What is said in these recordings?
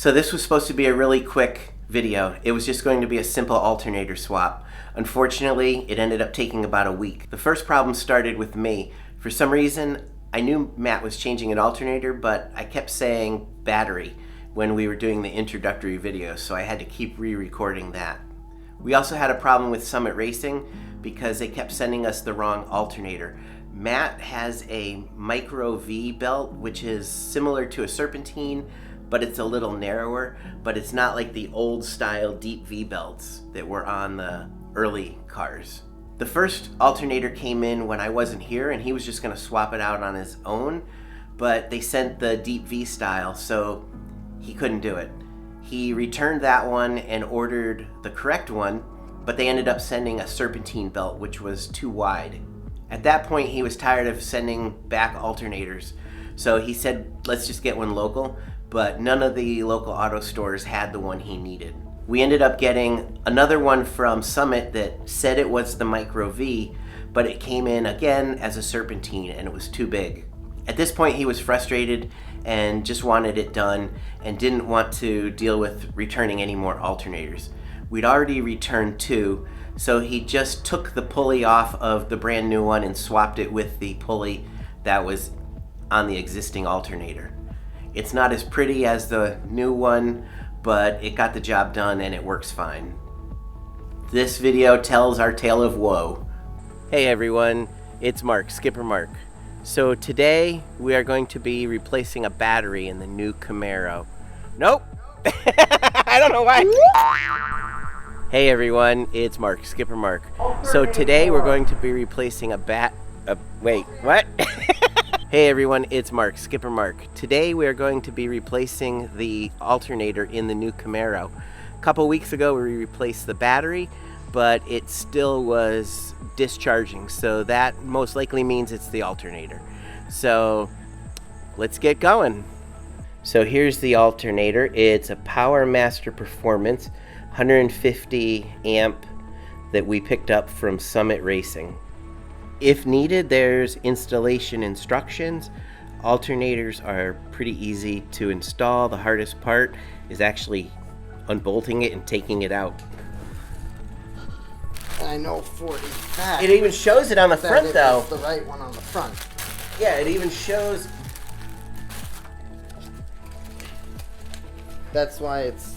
So this was supposed to be a really quick video. It was just going to be a simple alternator swap. Unfortunately, it ended up taking about a week. The first problem started with me. For some reason, I knew Matt was changing an alternator, but I kept saying battery when we were doing the introductory video, so I had to keep re-recording that. We also had a problem with Summit Racing because they kept sending us the wrong alternator. Matt has a micro V belt, which is similar to a serpentine, but it's a little narrower, but it's not like the old style deep V belts that were on the early cars. The first alternator came in when I wasn't here and he was just gonna swap it out on his own, but they sent the deep V style, so he couldn't do it. He returned that one and ordered the correct one, but they ended up sending a serpentine belt, which was too wide. At that point, he was tired of sending back alternators, so he said, let's just get one local, but none of the local auto stores had the one he needed. We ended up getting another one from Summit that said it was the Micro V, but it came in again as a serpentine and it was too big. At this point, he was frustrated and just wanted it done and didn't want to deal with returning any more alternators. We'd already returned two, so he just took the pulley off of the brand new one and swapped it with the pulley that was on the existing alternator. It's not as pretty as the new one, but it got the job done and it works fine. This video tells our tale of woe. Hey everyone, it's Mark, Skipper Mark. So today we are going to be replacing a battery in the new Camaro. Nope! I don't know why. Hey everyone, it's Mark, Skipper Mark. So today we're going to be replacing wait, what? Hey everyone, it's Mark, Skipper Mark. Today we are going to be replacing the alternator in the new Camaro. A couple weeks ago we replaced the battery, but it still was discharging, so that most likely means it's the alternator. So let's get going. So here's the alternator. It's a Power Master Performance 150 amp that we picked up from Summit Racing. If needed, there's installation instructions. Alternators are pretty easy to install. The hardest part is actually unbolting it and taking it out. I know for a fact. It even shows it on the front though. It's the right one on the front. Yeah, it even shows. That's why it's,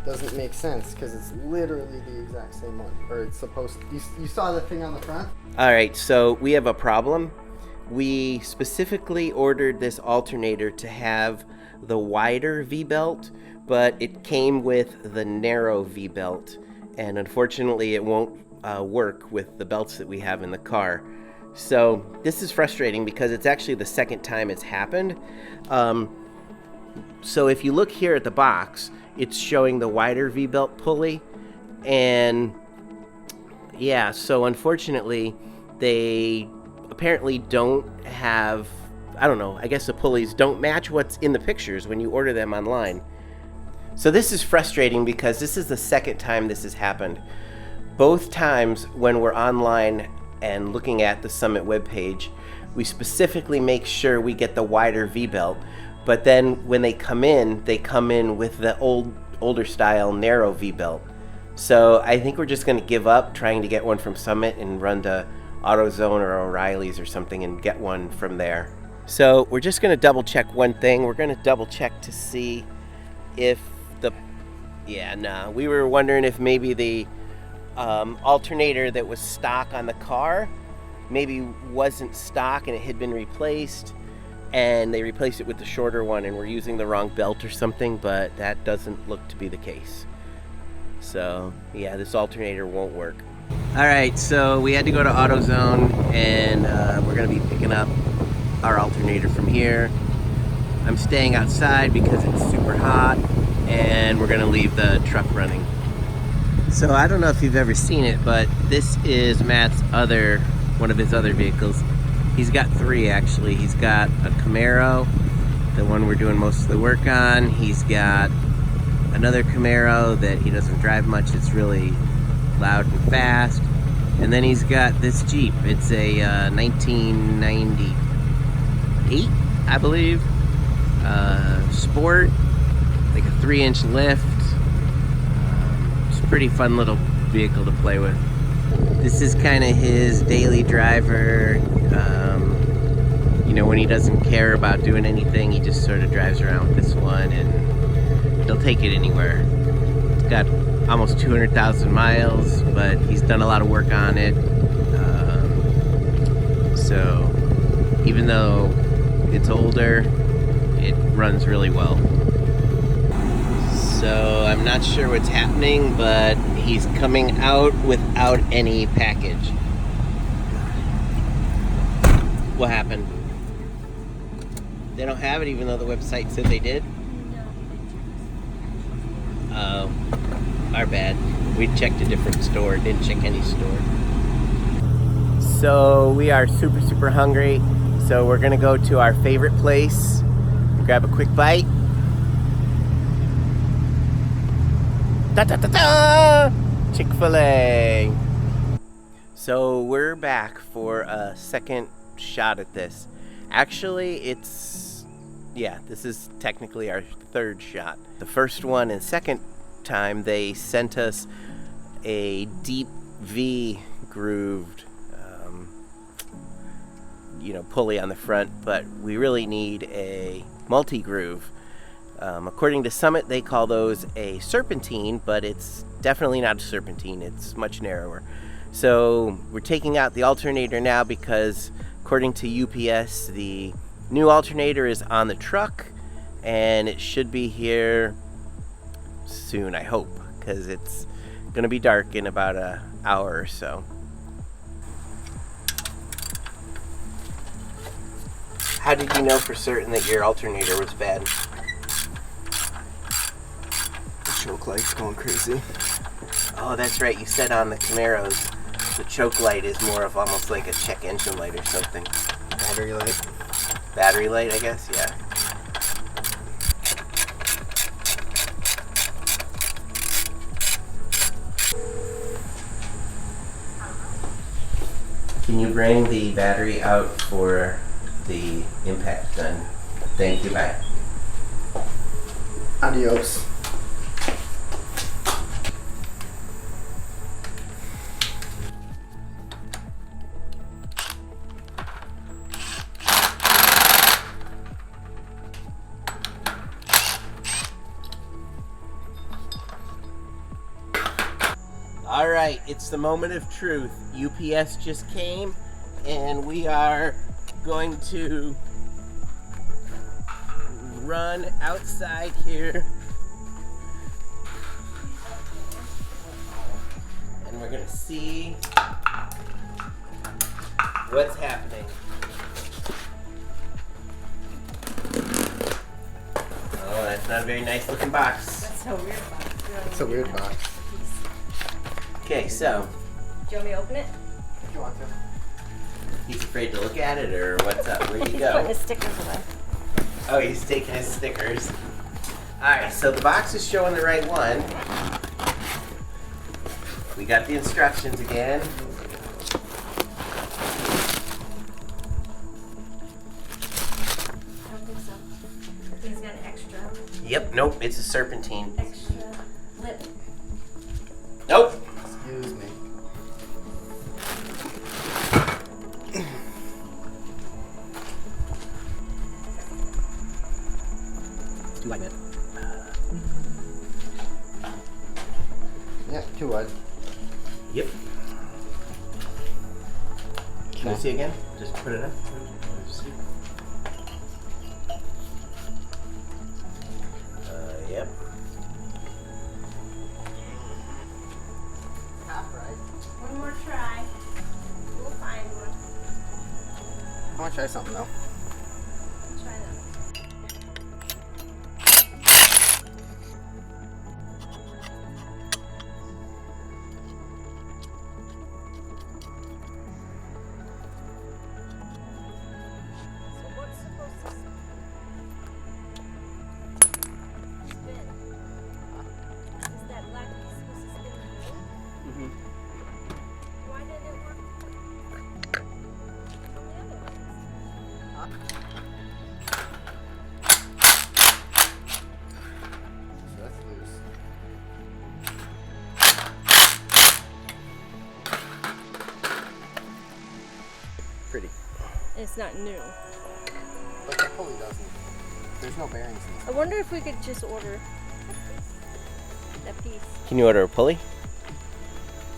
doesn't make sense, because it's literally the exact same one. Or it's supposed to. You saw the thing on the front? Alright, so we have a problem. We specifically ordered this alternator to have the wider V-belt, but it came with the narrow V-belt. And unfortunately it won't work with the belts that we have in the car. So this is frustrating because it's actually the second time it's happened. So if you look here at the box, it's showing the wider V-belt pulley, and yeah, so unfortunately they apparently don't have, I don't know, I guess the pulleys don't match what's in the pictures when you order them online. So this is frustrating because this is the second time this has happened. Both times when we're online and looking at the Summit webpage, we specifically make sure we get the wider V-belt, but then when they come in with the older style narrow V-belt. So I think we're just going to give up trying to get one from Summit and run to AutoZone or O'Reilly's or something and get one from there. So we're just going to double check one thing. We're going to double check to see if we were wondering if maybe the alternator that was stock on the car maybe wasn't stock and it had been replaced, and they replaced it with the shorter one and we're using the wrong belt or something, but that doesn't look to be the case. So yeah, this alternator won't work. Alright, so we had to go to AutoZone and we're going to be picking up our alternator from here. I'm staying outside because it's super hot and we're going to leave the truck running. So I don't know if you've ever seen it, but this is Matt's one of his other vehicles. He's got three actually. He's got a Camaro, the one we're doing most of the work on. He's got another Camaro that he doesn't drive much. It's really loud and fast. And then he's got this Jeep. It's a 1998, I believe, Sport. like a 3-inch lift. It's a pretty fun little vehicle to play with. This is kind of his daily driver. You know, when he doesn't care about doing anything, he just sort of drives around with this one, and he'll take it anywhere. It's got almost 200,000 miles, but he's done a lot of work on it. So even though it's older, it runs really well. So I'm not sure what's happening, but he's coming out without any package. What happened? They don't have it even though the website said they did? Oh, our bad. We checked a different store, didn't check any store. So we are super hungry. So we're gonna go to our favorite place, grab a quick bite. Da-da-da-da! Chick-fil-A. So we're back for a second shot at this. Actually, this is technically our third shot. The first one and second time, they sent us a deep V grooved pulley on the front, but we really need a multi-groove. According to Summit, they call those a serpentine, but it's definitely not a serpentine. It's much narrower. So we're taking out the alternator now because, according to UPS, the new alternator is on the truck, and it should be here soon, I hope, because it's going to be dark in about an hour or so. How did you know for certain that your alternator was bad? The choke light's going crazy. Oh, that's right. You said on the Camaros, the choke light is more of almost like a check engine light or something. Battery light. Battery light, I guess, yeah. Can you bring the battery out for the impact gun? Thank you, bye. Adios. All right, it's the moment of truth. UPS just came, and we are going to run outside here, and we're gonna see what's happening. Oh, that's not a very nice looking box. That's a weird box. It's a weird box. Okay, so Do you want me to open it? If you want to. he's afraid to look at it, or what's up? Where'd he He's go? putting his stickers away. Oh, he's taking his stickers. Alright, so the box is showing the right one. We got the instructions again. I don't think so. I think he's got an extra Yep, nope, it's a serpentine. lip. Nope. Excuse me. Too wide, man. Yeah, too wide. Yep. Can you see again? Just put it up. Yep. Half right. One more try. We'll find one. I want to try something though. Try that. So what's supposed to spin? Is that black piece supposed to spin blue? Mm-hmm. Why didn't it work on the other ones? Huh? It's not new. But the pulley doesn't. There's no bearings in I this. wonder if we could just order that piece. Can you order a pulley?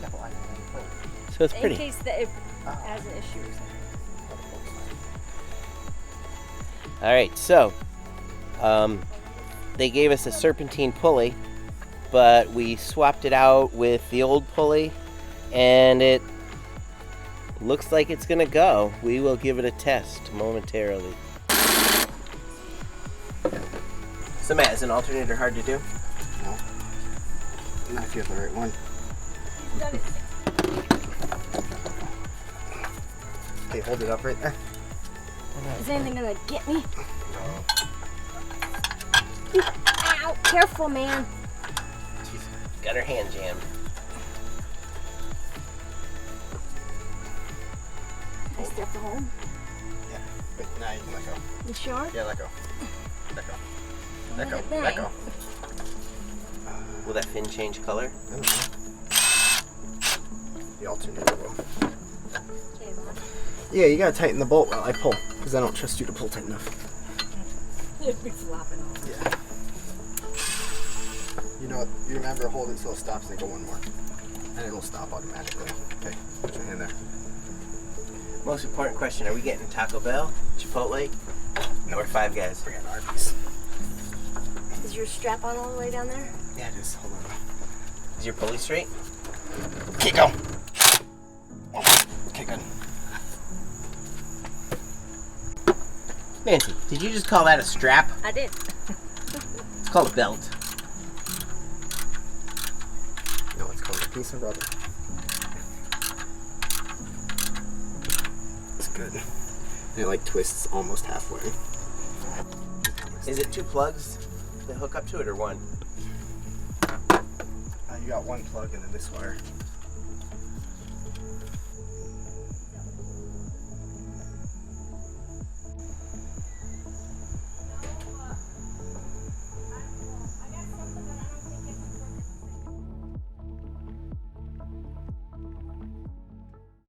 Yeah, but why not a pulley? So it's In pretty. case that it has an issue or something. All right, so they gave us a serpentine pulley, but we swapped it out with the old pulley, and it looks like it's gonna go. We will give it a test momentarily. So Matt, is an alternator hard to do? No. Not if you have the right one. Okay, hold it up right there. Is anything gonna get me? Ow! Careful, man. Got her hand jammed. I step home. Yeah. Wait, now you can let go. You sure? Yeah, let go. Let go. Let go. Bang. Let go. Will that fin change color? I don't know. The alternator will. Okay, Mom. Yeah, you gotta tighten the bolt while I pull, because I don't trust you to pull tight enough. It'd be flopping off. Yeah. You know what? You remember, hold it so it stops and go one more. And it'll stop automatically. Okay, put your hand there. Most important question, are we getting Taco Bell, Chipotle, or Five Guys? We're getting Arby's. Is your strap on all the way down there? Yeah, it is. Hold on. Is your pulley straight? Okay, go. Okay, good. Nancy, did you just call that a strap? I did. It's called a belt. No, it's called a piece of rubber. It's good. And it like twists almost halfway. Is it two plugs that hook up to it, or one? You got one plug and then this wire.